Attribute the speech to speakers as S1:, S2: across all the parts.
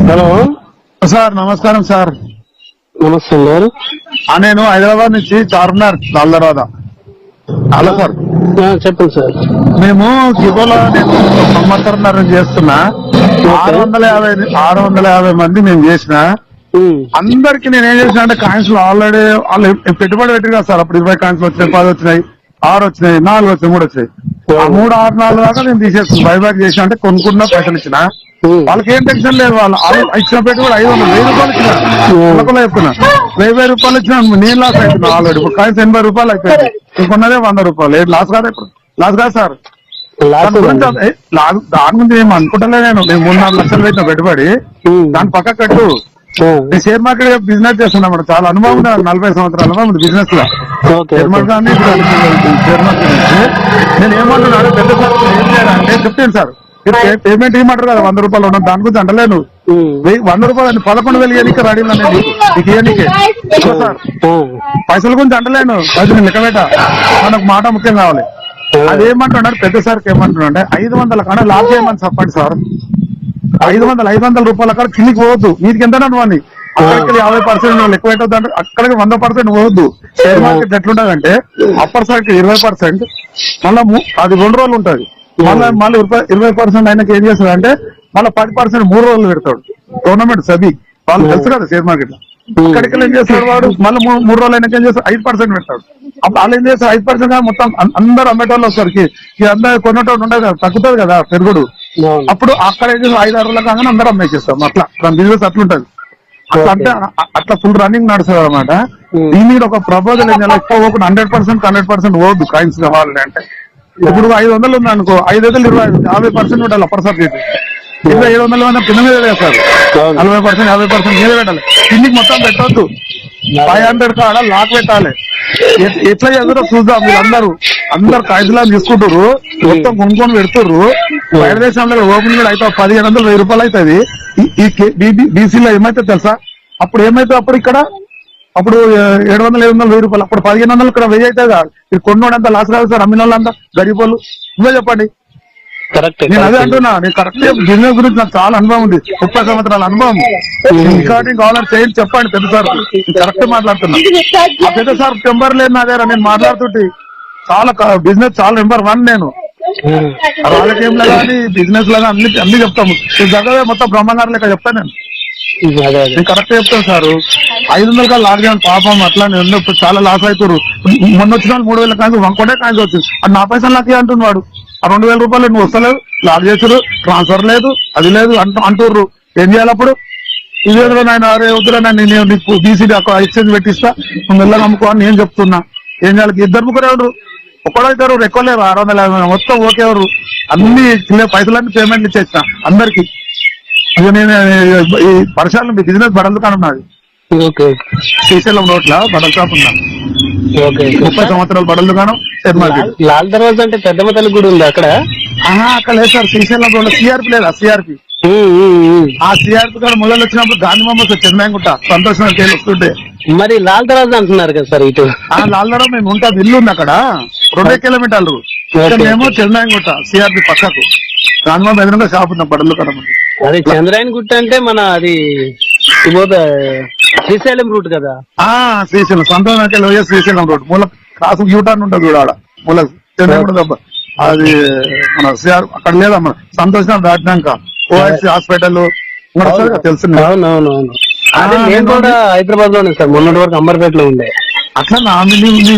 S1: Hello
S2: sir నమస్కారం sir.
S1: నమస్తే గారు.
S2: నేను హైదరాబాద్ నుంచి చార్మినార్ లాల్ దర్వాజా. హలో సార్,
S1: చెప్పండి సార్.
S2: మేము గిబోలో నేను సంవత్సరం చేస్తున్నా. 650 మంది నేను చేసిన. అందరికి నేను ఏం చేసిన అంటే కాయిన్స్ ఆల్రెడీ వాళ్ళు పెట్టుబడి పెట్టి కదా సార్. అప్పుడు 20 కాయిన్స్ వచ్చినాయి, 10 వచ్చినాయి, 6 వచ్చినాయి, 4 వచ్చినాయి, 3 వచ్చినాయి. ఆ 3, 6, 4 దాకా నేను తీసేస్తున్నా. బైబ్యాక్ చేసిన అంటే కొనుక్కున్న పైసలు ఇచ్చిన. వాళ్ళకి ఏం టెన్షన్ లేదు. వాళ్ళు ఇచ్చిన పెట్టుబడి 500 రూపాయలు ఇచ్చిన. చెప్తున్నా 1000 రూపాయలు ఇచ్చిన. నేను లాస్ అవుతున్నా ఆల్రెడీ. ఇప్పుడు కాయిన్స్ 80 రూపాయలు అయిపోయింది. ఇంకొన్నదే 100 రూపాయలు. ఏం లాస్ కాదు ఇప్పుడు? లాస్ కాదు సార్. దాని గురించి ఏం అనుకుంటలే. నేను 3-4 లక్షలు పెట్టిన పెట్టుబడి. దాని పక్క కట్టు. నేను షేర్ మార్కెట్ బిజినెస్ చేస్తున్నా మేడం. చాలా అనుభవం ఉంది. 40 సంవత్సరాల అనుభవం ఉంది బిజినెస్ లో. షేర్ మార్కెట్ షేర్ మార్కెట్ నేను ఏమంటున్నాను పెద్ద సార్ ఏం చేయాలంటే చెప్తాను సార్. పేమెంట్ ఇవ్వమంటారు కదా 100 రూపాయలు ఉండదు. దాని గురించి అంటలేను. 100 రూపాయలు 11,000 ఇవ్వడానికి రెడీ ఉన్నాను నీకు ఇవ్వడానికి సార్. పైసల గురించి అంటలేను. పైసలు నేను లెక్క పెట్ట. మనకు మాట ముఖ్యం కావాలి. అదేమంటున్నాడు పెద్ద సార్కి ఏమంటున్నా 500 కన్నా లాస్ చేయమని చెప్పండి సార్. 500 రూపాయల కాడ కిందికి పోవద్దు. నీకు ఎంత అనుకోండి. అక్కడికి 50% ఎక్కువ పెట్టద్దు అంటే అక్కడికి 100% పోవద్దు. షేర్ మార్కెట్ ఎట్లుంటదంటే అప్పర్ సైడ్ 20%, మళ్ళీ అది 2 రోజులు ఉంటది. మళ్ళీ 20% ఆయనకి ఏం చేస్తాడు అంటే మళ్ళీ 10% 3 రోజులు పెడతాడు. గవర్నమెంట్ సబీ వాళ్ళు తెలుసు కదా షేర్ మార్కెట్ లో. అక్కడికి ఏం చేస్తాడు వాడు మళ్ళీ 3 రోజులు అయినాక ఏం చేస్తాడు 5% పెడతాడు. అప్పుడు వాళ్ళు ఏం చేస్తారు 5% మొత్తం అందరు అమ్మేటోళ్ళు వస్తారు. అందరు కొనేటోళ్ళు ఉండదు కదా, తగ్గుతుంది కదా పెరుగుడు. అప్పుడు అక్కడ ఏం చేస్తారు 5-6 రోజుల కాగానే అందరూ అమ్మేసేస్తాం. అట్లా బిజినెస్ అట్లుంటది. అట్లా అంటే అట్లా ఫుల్ రన్నింగ్ నడుస్తుంది అనమాట. దీని మీద ఒక ప్రపోజల్ ఏం చేయాలి, ఎక్కువ పోకుండా 100% పోవద్దు కాయిన్స్ కావాలని అంటే. ఇప్పుడు 500 ఉంది అనుకో, 500 50% ఉండాలి అప్పర్ సబ్జెక్ట్. ఇంకా 700 మంది కింద మీద వేస్తారు. 40% 50% మీద పెట్టాలి. కిందికి మొత్తం పెట్టొద్దు. 500 కాడ లాక్ పెట్టాలి. ఎట్లా చేస్తారో చూద్దాం. వీళ్ళందరూ కాయిన్స్లా తీసుకుంటారు, మొత్తం కొనుక్కొని పెడుతుర్రు. బయట దేశంలో ఓపెన్ కూడా అయితే 1500 1000 రూపాయలు అవుతుంది. ఈ బీసీలో ఏమైతే తెలుసా? అప్పుడు ఏమైతే అప్పుడు ఇక్కడ అప్పుడు 700 1000 రూపాయలు, అప్పుడు 1500 ఇక్కడ 1000 అవుతుంది కదా. ఇది కొన్నోడంతా లాస్ కాదు సార్. అమ్మిన వాళ్ళంతా గరీబోళ్ళు. నువ్వే చెప్పండి. నేను అదే అంటున్నా. నేను కరెక్ట్ బిజినెస్ గురించి నాకు చాలా అనుభవం ఉంది. 30 సంవత్సరాల అనుభవం. రికార్డింగ్ కావాలని చేయండి చెప్పండి పెద్ద సార్. కరెక్ట్ మాట్లాడుతున్నా. ఆ పెద్ద సార్ నెంబర్ లేదు నా దగ్గర. నేను మాట్లాడుతుంటే చాలా బిజినెస్ చాలా నెంబర్ 1 నేను. రాజకీయంలో కానీ బిజినెస్ లో కానీ అన్ని చెప్తాము. జగవే మొత్తం బ్రహ్మంగారు లెక్క చెప్తాను నేను. నేను కరెక్ట్ చెప్తాను సార్. 500 కాదు లాక్ చేయాలి పాపం. అట్లా చాలా లాస్ అవుతారు. మొన్న వచ్చిన 3000 కాయిన్స్ వంకొండే కాయిన్స్ వచ్చింది. అది నా పైసలు లాక్ అంటున్నాడు. ఆ 2000 రూపాయలు నువ్వు వస్తలేదు, లాక్ చేసారు, ట్రాన్స్ఫర్ లేదు, అది లేదు అంటుర్రు. ఏం చేయాలి అప్పుడు? ఇదేదో నాయన అరే వద్దురా నేను నీకు బీసీడీ ఎక్స్చేంజ్ పెట్టిస్తా, నువ్వు మెల్లగా అమ్ముకో అని నేను చెప్తున్నా. ఏం చేయాలి? 2 ముగ్గురు ఎవరు ఒక్కడైతారు, ఎక్కువ లేరు. 650 మొత్తం ఓకే ఎవరు అన్ని పైసలన్నీ పేమెంట్లు ఇచ్చేసిన అందరికి. ఇక నేను ఈ పరిసరాలు మీ బిజినెస్ బడల్ దుకాణం ఉన్నది. శ్రీశైలం రోడ్ల బడల్ షాప్ ఉన్నా. 30 సంవత్సరాలు బడల్ దుకాణం.
S1: లాల్ దర్వాజా అంటే పెద్దమ్మ తల్లి గుడి ఉంది అక్కడ?
S2: అక్కడ లేదు సార్. శ్రీశైలం రోడ్ సిఆర్పి లేదా? సిఆర్పి. ఆ సిఆర్పి కాడ మొదలు వచ్చినప్పుడు గాంధీ మొహమ్మద్ చెన్నైగుంట సంతోషం వస్తుంటే
S1: మరి లాల్ దర్వాజా అంటున్నారు కదా సార్ ఇటు?
S2: లాల్ దర్వాజా మేము ఉంటుంది, ఇల్లు ఉంది అక్కడ. 2 కిలోమీటర్లు. మేము చెన్నైగుంట సిఆర్పి పక్కకు గాంధీ మొహమ్మద్ ఎదురుగా షాప్ ఉన్నాం బడల్ దుకాణం.
S1: అది చంద్రాయన గుట్ట అంటే మన అది శ్రీశైలం రూట్ కదా?
S2: శ్రీశైలం సంతోషం శ్రీశైలం రోడ్ మూల క్రాస్ యూటర్న్ ఉంటుంది చూడ. ఆడ మూల చెన్నైగుంట అది మన సిఆర్ అక్కడ లేదా మన సంతోషం దాటినాక ఓఎస్సీ హాస్పిటల్ తెలుసు.
S1: నేను కూడా హైదరాబాద్ లోనే సార్. మొన్నటి వరకు అంబర్పేటలో ఉండే.
S2: అట్లా నీ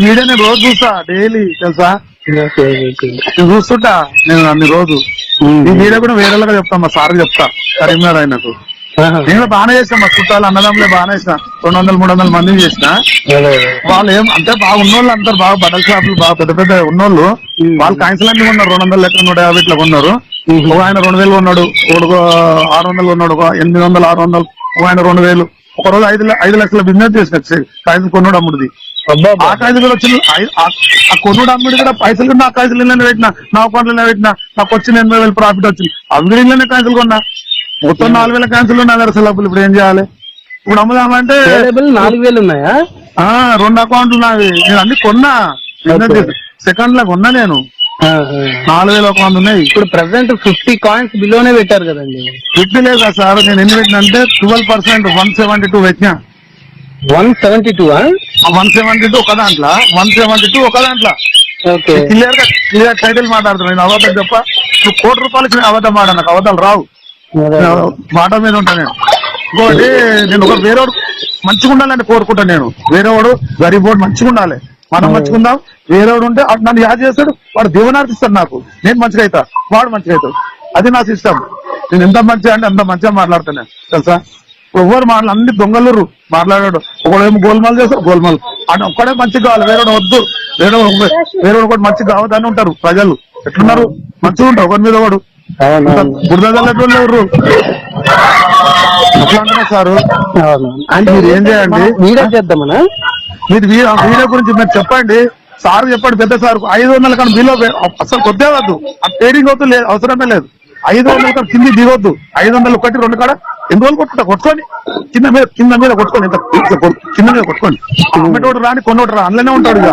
S2: వీడియో నేను రోజు చూస్తా డైలీ తెలుసా. నేను చూస్తుంటా నేను అన్ని రోజు. ఈ వీడియో కూడా వేరేలాగా చెప్తా. మా సార్ చెప్తా కరీంనగర్ ఆయనకు. నేను కూడా బాగానే చేసిన. మా చుట్టాలు అన్నదమ్ములే బాగానే చేసిన. 200-300 మందిని చేసిన. వాళ్ళు ఏం అంటే బాగా ఉన్నోళ్ళు అందరు బాగా బట్టల షాపులు బాగా పెద్ద పెద్ద ఉన్నోళ్ళు. వాళ్ళు కాయిన్స్ అన్ని కొన్నారు. 200 లెక్క 150 ఇట్లా కొన్నారు. ఒక ఆయన 2000 కొన్నాడు, ఒక 600 కొన్నాడు, ఒక 800 600, ఒక ఆయన 2000. ఒక రోజు 5 లక్షల బిజినెస్ చేసిన కాయిన్స్ కొన్నాడు అమ్ముడిది. ఆ కాయిన్స్ కూడా వచ్చింది. ఆ కొనుడు అమ్ముడు కూడా పైసలు నా కాయిన్స్లు పెట్టినా, నా అకౌంట్లో పెట్టినా, నాకు వచ్చిన 80,000 ప్రాఫిట్ వచ్చింది. అవిడీలోనే కాయిన్స్లు కొన్నా. మొత్తం 4000 క్యాన్సిల్ ఉన్నాయి అసలు. ఇప్పుడు ఏం చేయాలి? ఇప్పుడు అమ్ముదామంటే
S1: 4000 ఉన్నాయా?
S2: 2 అకౌంట్లు నావి. నేను అన్ని కొన్నా. సెకండ్ లా కొన్నా నేను. 4100 ఉన్నాయి.
S1: ఇప్పుడు ప్రెసెంట్ 50 కాయిన్స్ బిలోనే పెట్టారు కదండి.
S2: 50 లేదా సార్, నేను ఎన్ని పెట్టినా అంటే 12% 172 పెట్టినా.
S1: 172
S2: 172 ఒక దాంట్లో, 172 ఒక దాంట్లో.
S1: ఓకే,
S2: క్లియర్ టైటిల్ మాట్లాడుతున్నాను. నేను అబద్ధం చెప్ప, నువ్వు ₹1,00,000 నేను అబద్ధం ఆడా, నాకు అబద్ధాలు రావు, మాట మీద ఉంటా నేను. ఇంకోటి, నేను ఒక వేరేవాడు మంచిగా ఉండాలని కోరుకుంటాను. నేను వేరేవాడు గరీబోడు మంచిగా ఉండాలి, మనం మంచిగుందాం. వేరేవాడు ఉంటే నన్ను యాద్ చేస్తాడు, వాడు దీవెనార్థిస్తాడు నాకు, నేను మంచిగా అవుతా, వాడు మంచిగా అవుతాడు. అది నా సిస్టమ్. నేను ఎంత మంచిగా అంటే అంత మంచిగా మాట్లాడుతాను తెలుసా. ఎవరు అన్ని దొంగలు మాట్లాడాడు. ఒకడేమో గోల్మాల్ చేస్తాడు, గోల్మాల్ అంటే ఒక్కడే మంచిగా కావాలి, వేరేవాడు వద్దు, వేరేవాడు ఒకటి మంచిగా కావద్దని ఉంటారు ప్రజలు. ఎట్లున్నారు, మంచిగా ఉంటారు ఒకరి మీద ఒకడు. బురదల్లెటోళ్ళు ఎవరు అట్లా అంటున్నా సారు.
S1: అంటే
S2: మీరు ఏం చేయండి,
S1: వీడియో చేద్దామనా,
S2: మీరు వీడియో గురించి మీరు చెప్పండి. సార్ చెప్పండి, పెద్ద సార్ 500 కన్నా బిలో అసలు కొద్దే వద్దు, ఆ ట్రేడింగ్ వద్దు, లేదు అవసరమే లేదు. 500 కన్నా కింది దిగొద్దు. 500 ఒకటి 2 కాడ ఎన్ని రోజులు కొట్టుకొని కింద మీద కొట్టుకొని, కింద మీద కొట్టుకొని అమ్మటోడు రాని కొన్నోడు రా, అందులోనే ఉంటాడు. ఇక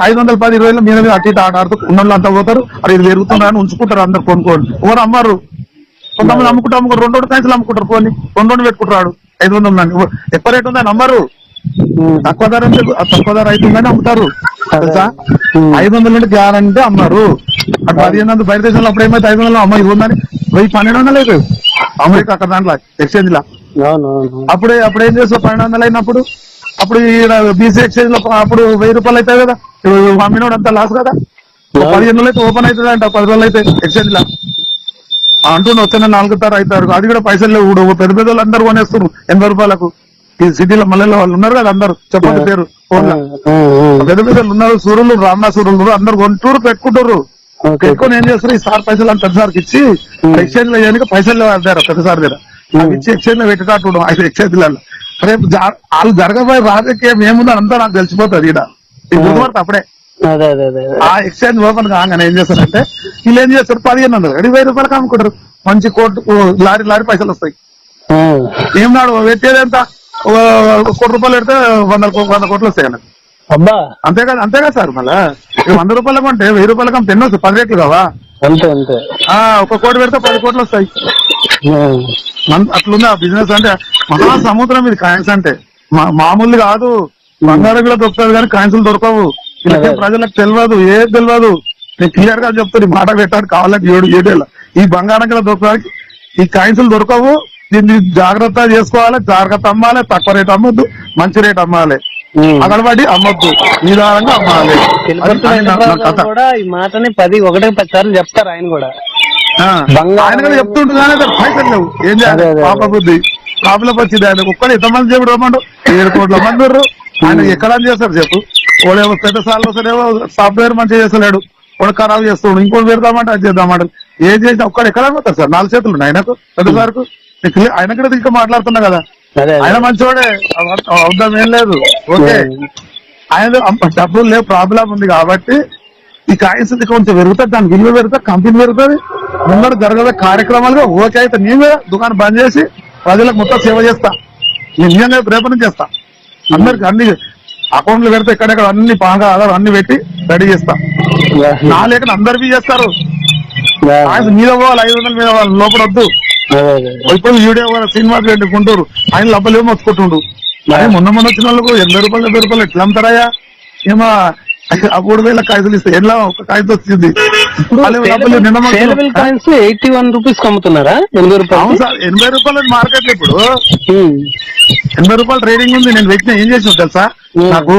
S2: 500, 10, 20 మీద మీద అటు ఇటు ఆడుతూ ఉన్నోళ్ళు అంతా పోతారు. అది ఇది పెరుగుతున్నారని ఉంచుకుంటారు అందరు కొనుక్కోండి. ఎవరు అమ్మారు, కొంతమంది అమ్ముకుంటూ 2 కాయలు అమ్ముకుంటారు, పోనీ 2 పెట్టుకుంటాడు. 500 ఉందండి, ఎక్కువ రేటు ఉందని అమ్మారు, తక్కువ ధర అవుతుందని అమ్ముతారు తెలుసా. 500 నుండి గ్యారంటీ అమ్మారు. అటు 1500 బయట దేశంలో అప్పుడు ఏమైతే 500 అమ్మ ఇది ఉందని 1200 అయిపోయి అమెరికా అక్కడ దాంట్లో ఎక్స్చేంజ్ లా. అప్పుడు ఏం చేస్తావు, 1200 అయినప్పుడు అప్పుడు బీసీ ఎక్స్చేంజ్ లో అప్పుడు ₹1000 అవుతాయి కదా, అమ్మినోడు అంతా లాస్ కదా. 15 రోజులు అయితే ఓపెన్ అవుతుంది అంట, 10 రోజులు అయితే ఎక్స్చేంజ్ లా అంటుండే. వచ్చిన 4 తారు అవుతారు, అది కూడా పైసలు లేవు. పెద్ద పెద్ద వాళ్ళు అందరూ కొనేస్తారు ₹80. ఈ సిటీలో మళ్ళీ వాళ్ళు ఉన్నారు కదా, అందరు చెప్పండి పేరు ఫోన్ లో. పెద్ద పెద్దలు ఉన్నారు, సూర్యులు, రామనాథ్ సూర్యులు అందరు కొంటూరు పెట్టుకుంటారు. పెట్టుకొని ఏం చేస్తారు, ఈ సార్ పైసలు అంత పెద్ద సార్కి ఇచ్చి ఎక్స్చేంజ్ లో చేయడానికి పైసలు అడ్డారు పెద్ద సార్ దగ్గర. అవి ఇచ్చి ఎక్స్చేంజ్ లో పెట్టేటట్టు 5 ఎక్స్చేంజ్లలో. రేపు వాళ్ళు జరగబోయే రాజకీయం ఏముందో అంతా నాకు తెలిసిపోతుంది. ఈడ గుర్తుపడతా అప్పుడే. ఆ ఎక్స్చేంజ్ ఓపెన్ కాగానే ఏం చేస్తారంటే వీళ్ళు ఏం చేస్తారు, 1500 ₹1000 అమ్ముకుంటారు. మంచి కోట్లు లారీ పైసలు వస్తాయి. ఏం నాడు పెట్టేది ఎంత, ₹1 పెడితే 100 కోట్లు వస్తాయి అన్నది.
S1: అబ్బా,
S2: అంతే కదా సార్. మళ్ళా ₹100 కొంటే ₹1000 కమ్మితే ఎన్నో 10 రేట్లు కావా.
S1: అంతే
S2: 1 కోటి పెడితే 10 కోట్లు వస్తాయి. అట్లుంది ఆ బిజినెస్. అంటే మహా సముద్రం ఇది కాయిన్స్ అంటే, మామూలు కాదు. బంగారం కూడా దొరుకుతుంది కానీ కాయిన్సులు దొరకవు. ఇలా ప్రజలకు తెలియదు, ఏది తెలియదు. నేను క్లియర్ గా చెప్తాను, మాట పెట్టాడు కావాలంటే 7 ఈ బంగారం కూడా దొరకడానికి ఈ కాయిన్సులు దొరకవు. దీన్ని జాగ్రత్త చేసుకోవాలి, జాగ్రత్త అమ్మాలి, తక్కువ రేటు అమ్మొద్దు, మంచి రేటు అమ్మాలి, అక్కడ పడి అమ్మొద్దు, నిదానంగా అమ్మాలి.
S1: కూడా ఈ మాటని 10 సార్లు చెప్తారు ఆయన కూడా.
S2: ఆయన కూడా చెప్తుంటుందానే పైసలు లేవు, ఏం చేయాలి పాప బుద్ధి ప్రాబ్లం వచ్చింది. ఆయన ఒక్కడు ఎంతమంది చెప్పు రమ్మండు, 7 కోట్ల మంది ఉన్నారు. ఆయన ఎక్కడ చేస్తారు చెప్పు. వాడేమో పెద్ద సార్లు వస్తాడేమో సాఫ్ట్వేర్ మంచిగా చేస్తలేడు, వాడు ఖరాబ్ చేస్తాడు, ఇంకోటి పెడదామంటే అది చేద్దామంటారు. ఏం చేసినా ఒక్కడు ఎక్కడ పోతారు సార్, 4 చేతులు ఉన్నాయి ఆయనకు పెద్ద సార్కు. ఆయన కూడా ఇంకా మాట్లాడుతున్నా కదా, ఆయన మంచివాడే, అవుద్దాం ఏం లేదు. ఓకే, ఆయన డబ్బులు లేవు, ప్రాబ్లం ఉంది కాబట్టి ఈ కాయిన్స్ కొంచెం పెరుగుతుంది, దాని విలువ పెరుగుతుంది, కంపెనీ పెరుగుతుంది, ముందర జరగబోయే కార్యక్రమాలుగా. ఓకే అయితే నేను దుకాణం బంద్ చేసి ప్రజలకు మొత్తం సేవ చేస్తా, నేను నిజంగా రేపటి నుంచి చేస్తా. అందరికి అన్ని అకౌంట్లు పెడితే ఎక్కడెక్కడ అన్ని బాగా ఆధారం అన్ని పెట్టి రెడీ చేస్తా. నా లేకుండా అందరికీ చేస్తారు. ఆయన మీద పోవాలి, 500 మీద వాళ్ళు లోపల వద్దు. ఇప్పుడు వీడియో సినిమా గుంటూరు ఆయన లబ్బలేమో వచ్చుకుంటుండు. ఆయన మొన్న వచ్చిన వాళ్ళకు ₹80, ₹70 ఎట్లా అమ్ముతారయ్యా. ఏమో 3,000 కాయిన్సులు ఇస్తే ఎలా ఒక కాయిన్ వచ్చింది.
S1: ₹81 అమ్ముతున్నారా?
S2: అవును సార్, ₹80 మార్కెట్ లో ఇప్పుడు ₹80 ట్రేడింగ్ ఉంది. నేను పెట్టిన ఏం చేసిన తెలుసా, నాకు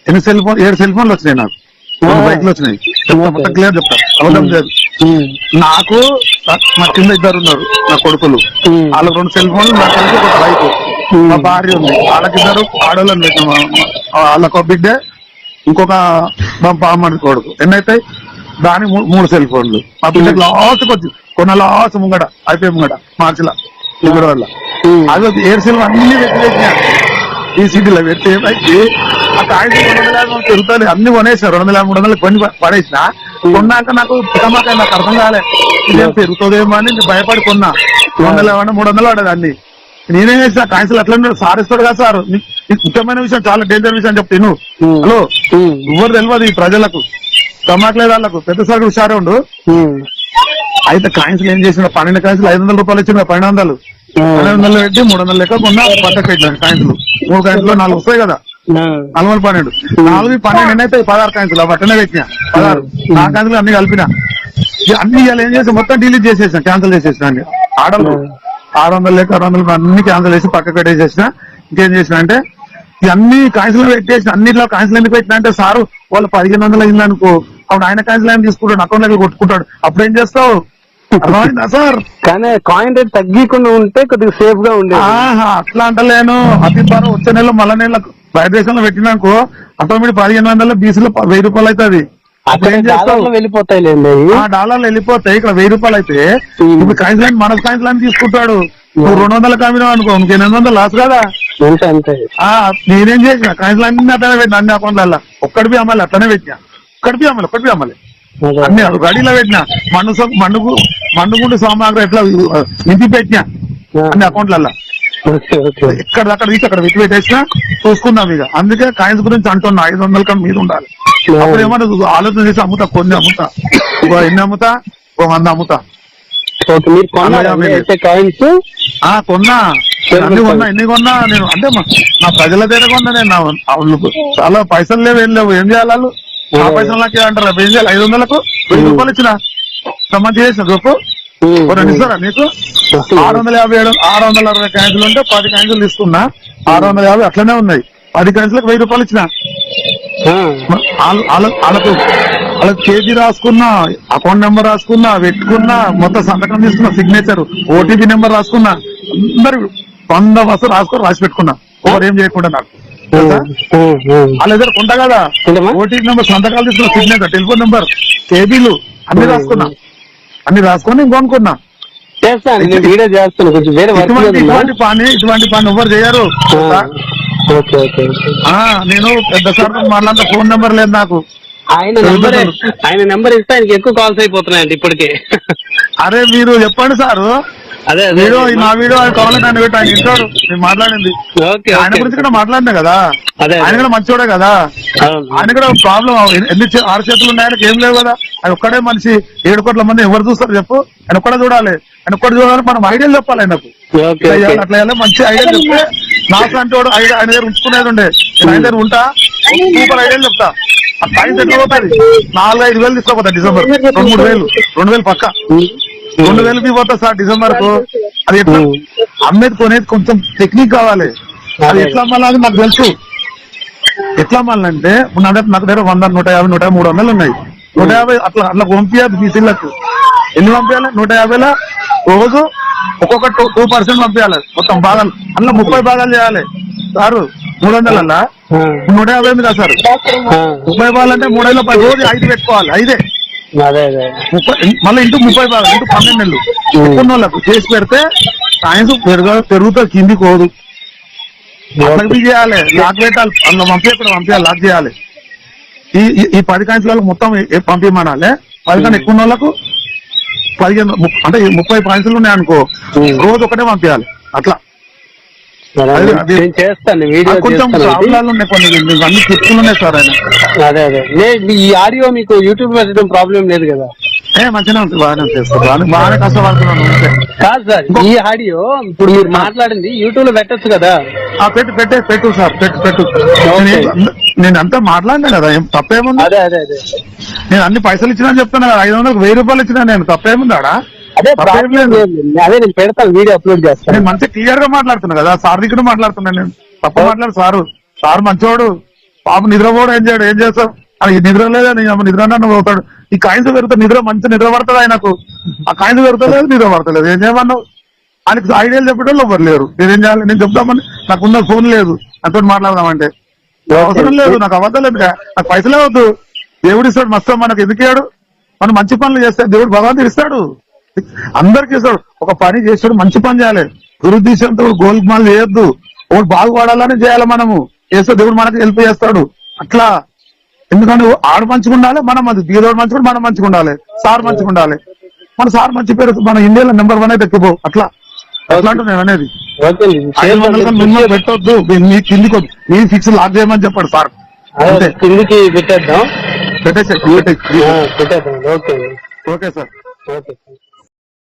S2: 7 సెల్ ఫోన్లు వచ్చినాయి, నాకు 2 బైక్లు వచ్చినాయి. మొత్తం క్లియర్ చెప్తా, అవసరం లేదు. నాకు మా కింద 2 ఉన్నారు నా కొడుకులు, వాళ్ళకి 2 సెల్ ఫోన్లు, నా కలిసి 1 బైక్, మా భార్య ఉంది, వాళ్ళకిద్దరు ఆడవాళ్ళని పెట్టిన, వాళ్ళకు బిడ్డ, ఇంకొక మా బామ్మడి కొడుకు. ఎన్నైతాయి దాని 3 సెల్ ఫోన్లు. మా బిడ్డకి లాస్ట్కి వచ్చి లాస్ట్ ముంగట అయిపోయి ముంగట మార్చిల ఇప్పుడు వల్ల అది 7 సెల్ అన్ని పెట్టినా ఈ సిటీలో పెట్టి ఏమైతే ఆ కాయిన్ 200 పెరుగుతాయి. అన్ని కొనేసారు, 200, 300 కొని పడేసిన. కొన్నాక నాకు పిటమాక నాకు అర్థం కాలే, ఇదేం పెరుగుతుందేమో అని భయపడి కొన్నా. 200, 300 పడేది అన్ని. నేనేం చేసిన కాయిన్స్లు అట్లా సార్ ఇస్తాడు కదా సార్. ముఖ్యమైన విషయం, చాలా డేంజర్ విషయం చెప్తాను. హలో, ఎవరు తెలియదు ఈ ప్రజలకు, తమాట్లేదు వాళ్ళకు. పెద్ద సార్ హుషారే ఉండు. అయితే కాయిన్స్లు ఏం చేసిన, 12 కాయిన్స్లు 500 రూపాయలు ఇచ్చిన, 1200 పెట్టి 300 లెక్క కొన్నా పట్టకు పెట్టినాను కాయిన్స్లు. 3 కాయిన్స్లో 4 వస్తాయి కదా, 4 12 4 ఎన్నైతే 16 కాయిన్స్లు అట్టనే పెట్టినా. 16 నా కాయిన్స్లు అన్ని కలిపినా. అన్ని ఇవాళ ఏం చేసి మొత్తం డిలీట్ చేసేసిన, క్యాన్సిల్ చేసేసిన. అన్ని ఆర్డర్లు 600 లెక్క 600 అన్ని క్యాన్సిల్ చేసి పక్కకు పెట్టేసేసిన. ఇంకేం చేసిన అంటే ఇవన్నీ కాయిన్స్లు పెట్టేసిన. అన్నిట్లో కాయిన్స్లు ఎందుకు పెట్టినా అంటే సారు వాళ్ళు 1500 అయింది అనుకో, అప్పుడు ఆయన కాయిన్స్లు ఆయన తీసుకుంటాడు, అకౌంట్ దగ్గర కొట్టుకుంటాడు. అప్పుడు ఏం చేస్తావు, అర్థమైందా సార్?
S1: కానీ కాయిన్ రేట్ తగ్గకుండా ఉంటే కొద్దిగా సేఫ్ గా ఉండేది.
S2: అట్లా అంటలేను. అతి త్వరగా వచ్చే నెలలో మళ్ళా నెలలో బయట దేశంలో పెట్టినాకో ఆటోమేటిక్ 1500 బీసీలో 1000 రూపాయలు అవుతుంది.
S1: వెళ్ళిపోతాయి,
S2: డాలర్లు వెళ్ళిపోతాయి. ఇక్కడ 1000 రూపాయలు అయితే ఇప్పుడు కాయిన్స్ లైన్ మన కాయిన్స్ లైన్ తీసుకుంటాడు. నువ్వు 200 కమ్మినావు అనుకో, నీకు 800 లాస్ కదా. నేనేం చేసిన కాయిన్స్ లైన్ అట్లనే పెట్టిన, అన్ని అకౌంట్ల ఒక్కడిపి అమ్మాలి, అట్లనే పెట్టినా. ఒక్కడిపి అమ్మాలి అన్ని గడిలో పెట్టినా. మండుగుండు సామాగ్రి ఎట్లా నింపి పెట్టినా అన్ని అకౌంట్లల్లో. ఎక్కడ అక్కడ విట్టి పెట్టేసినా చూసుకున్నాం ఇక. అందుకే కాయిన్స్ గురించి అంటున్నా, 500 కన్నా మీద ఉండాలి. అప్పుడు ఏమన్నా ఆలోచన చేసి అమ్ముతా, కొన్ని అమ్ముతా, ఎన్ని అమ్ముతా, 100 అమ్ముతా.
S1: కొన్నా
S2: అన్ని కొన్నా, ఎన్ని కొన్నా నేను. అంటే నా ప్రజల దగ్గర కొన్నా నేను. చాలా పైసలు లేవు, ఏం లేవు, ఏం చేయాలి వాళ్ళు? ఆ పైసలు నాకే అంటారు. ఏం చేయాలి? 500కు 1000 రూపాయలు ఇచ్చిన సంబంధం చేసిన గొప్ప ఇస్తారా నీకు? 650 660 కాయిన్స్లు ఉంటే 10 కాయిన్స్లు తీసుకున్నా. 650 అట్లనే ఉన్నాయి. 10 కాయిన్స్లకు 1000 రూపాయలు ఇచ్చిన. వాళ్ళకి కేజీ రాసుకున్నా, అకౌంట్ నెంబర్ రాసుకున్నా, పెట్టుకున్నా, మొత్తం సంతకం తీసుకున్నా, సిగ్నేచర్, ఓటీపీ నెంబర్ రాసుకున్నా. అందరు 100 బస్సు రాసి పెట్టుకున్నా, ఎవరు ఏం చేయకుండా. నాకు వాళ్ళ దగ్గర కొంటా కదా, ఓటీపీ నెంబర్, సంతకాలు తీసుకున్నా, సిగ్నేచర్, టెలిఫోన్ నెంబర్, కేబీలు అన్ని రాసుకున్నా. అన్ని రాసుకొని ఇంకొనుకున్నా. ఇటువంటి పని ఎవరు చేయరు. నేను పెద్ద సార్ మాట్లాడిన ఫోన్ నెంబర్ లేదు నాకు.
S1: ఆయన నెంబర్ ఇస్తే ఆయనకి ఎక్కువ కాల్స్ అయిపోతున్నాయండి ఇప్పటికే.
S2: అరే మీరు చెప్పండి సారు.
S1: అదే
S2: నా వీడియో కావాలని ఆయన పెట్టి ఆయన ఇంటాడు. నేను మాట్లాడింది ఆయన గురించి కూడా మాట్లాడినా కదా. ఆయన కూడా మంచివాడే కదా. ఆయన కూడా ప్రాబ్లం ఎన్ని 6 చేతులు ఉన్నాయని ఏం లేవు కదా. ఆయన ఒక్కడే మనిషి, 7 కోట్ల మంది ఎవరు చూస్తారు చెప్పు? ఆయన ఒక్కడే చూడాలి. ఆయన ఒక్కడే చూడాలి. మనం ఐడియాలు చెప్పాలి ఆయనకు. అట్లా మంచి ఐడియా చెప్తే నాకు అంటే ఆయన దగ్గర ఉంచుకునేది ఉండే. నేను ఆయన దగ్గర ఉంటా, సూపర్ ఐడియాలు చెప్తా. ఆ కాయిన్స్ ఎట్లా పోతుంది? 4-5 వేలు తీసుకోపోతా డిసెంబర్. 2-3 వేలు, 2000 పక్క 2000కి పోతా సార్ డిసెంబర్ కు. అది ఎట్లా అమ్మేది కొనేది కొంచెం టెక్నిక్ కావాలి. అది ఎట్లా అమ్మాలని నాకు తెలుసు. ఎట్లా అమ్మాలంటే నాకు దగ్గర 100, 150, 150, 300 ఉన్నాయి. 150 అట్లా పంపించాలి బీసీలకు. ఎన్ని పంపించాలి? 150లో రోజు ఒక్కొక్క 2% పంపించాలి. మొత్తం భాగాలు అందులో 30 భాగాలు చేయాలి సారు. 300ల 150 కదా సార్. 30 భాగాలు అంటే 3 రోజు 5 పెట్టుకోవాలి. 5 మళ్ళీ ఇంటూ 30 భాగాలు ఇంటూ 12 నెలలు ఎక్కువ వాళ్ళకు చేసి పెడితే సైన్స్ పెరుగుతా, కింది కోదు. అట్లా చేయాలి. లాక్ పెట్టాలి, అందులో పంపించాలి, లాక్ చేయాలి. ఈ 10 కాయిన్స్ వాళ్ళకి మొత్తం పంపించమనాలి. 10 కన్నా ఎక్కువ వాళ్ళకు 15 అంటే 30 కాయిన్స్లు ఉన్నాయి అనుకో, రోజు ఒకటే పంపించాలి. అట్లా కొంచెం ప్రాబ్లాలు ఉన్నాయి, కొన్ని అన్ని టిప్స్లు ఉన్నాయి సార్. ఆయన
S1: ఈ ఆడియో మీకు యూట్యూబ్ పెట్టడం ప్రాబ్లం లేదు కదా?
S2: మంచిగా ఉంటుంది, బాగానే చేస్తారు, బాగానే కష్టపడుతున్నాను.
S1: కాదు సార్, ఈ ఆడియో ఇప్పుడు మీరు మాట్లాడింది యూట్యూబ్ లో పెట్టచ్చు కదా?
S2: పెట్టు సార్, పెట్టు. నేను అంతా మాట్లాడినా కదా, ఏం తప్పేముంది? నేను అన్ని పైసలు ఇచ్చినా చెప్తున్నా కదా. 500కు 1000 రూపాయలు ఇచ్చినా నేను, తప్పేముంది ఆడ?
S1: అదే నేను పెడతాను, వీడియో అప్లోడ్ చేస్తాను.
S2: నేను మంచిగా క్లియర్ గా మాట్లాడుతున్నా కదా సార్ దగ్గర మాట్లాడుతున్నాను నేను. తప్ప మాట్లాడు సార్ మంచోడు. పాప నిద్రపోడు, ఏం చేస్తావు? అది నిద్ర లేదా? నిద్ర అన్న పోతాడు. ఈ కాయిన్స్ పెరుగుతుంది, మంచి నిద్ర పడుతుంది ఆయనకు. ఆ కాయిన్స్ పెరుగుతలేదు, నిద్ర పడతలేదు. ఏం చేయమన్నావు? ఆయనకు ఐడియాలు చెప్పడం ఎవరు లేరు. నేనేం చేయాలి? నేను చెప్తామని నాకున్న ఫోన్ లేదు, అంతో మాట్లాడదామంటే అవసరం లేదు. నాకు అవ్వలేదు, నాకు పైసలే వద్దు. దేవుడు ఇస్తాడు మస్తు, మనకు ఎందుకేడు? మనం మంచి పనులు చేస్తే దేవుడు భగవంతుడు ఇస్తాడు, అందరికి ఇస్తాడు. ఒక పని చేస్తాడు, మంచి పని చేయాలి. దురుద్దేశంతో గోల్మాల్ చేయొద్దు. ఒకటి బాగుపడాలని చేయాలి. మనము చేస్తే దేవుడు మనకు హెల్ప్ చేస్తాడు. అట్లా ఎందుకంటే ఆడు మంచిగా ఉండాలి, మనం మంచి, బీదోడు మంచిగా మనం మంచిగా ఉండాలి, సార్ మంచిగా ఉండాలి. మన సార్ మంచి పేరు మన ఇండియాలో నెంబర్ 1 అయితే ఎక్కిపో. అట్లా అట్లా అంటూ నేను అనేది
S1: ఓకే అండి.
S2: 500 కన్నా మినిమం పెట్టొద్దు, మీ కిందికి వద్దు, మీ ఫిక్స్ లాక్ చేయమని చెప్పాడు సార్.
S1: అదే కిందికి పెట్టేద్దాం.
S2: పెట్టేసి
S1: పెట్టేద్దాం. ఓకే అండి.
S2: Okay sir.
S1: ఓకే.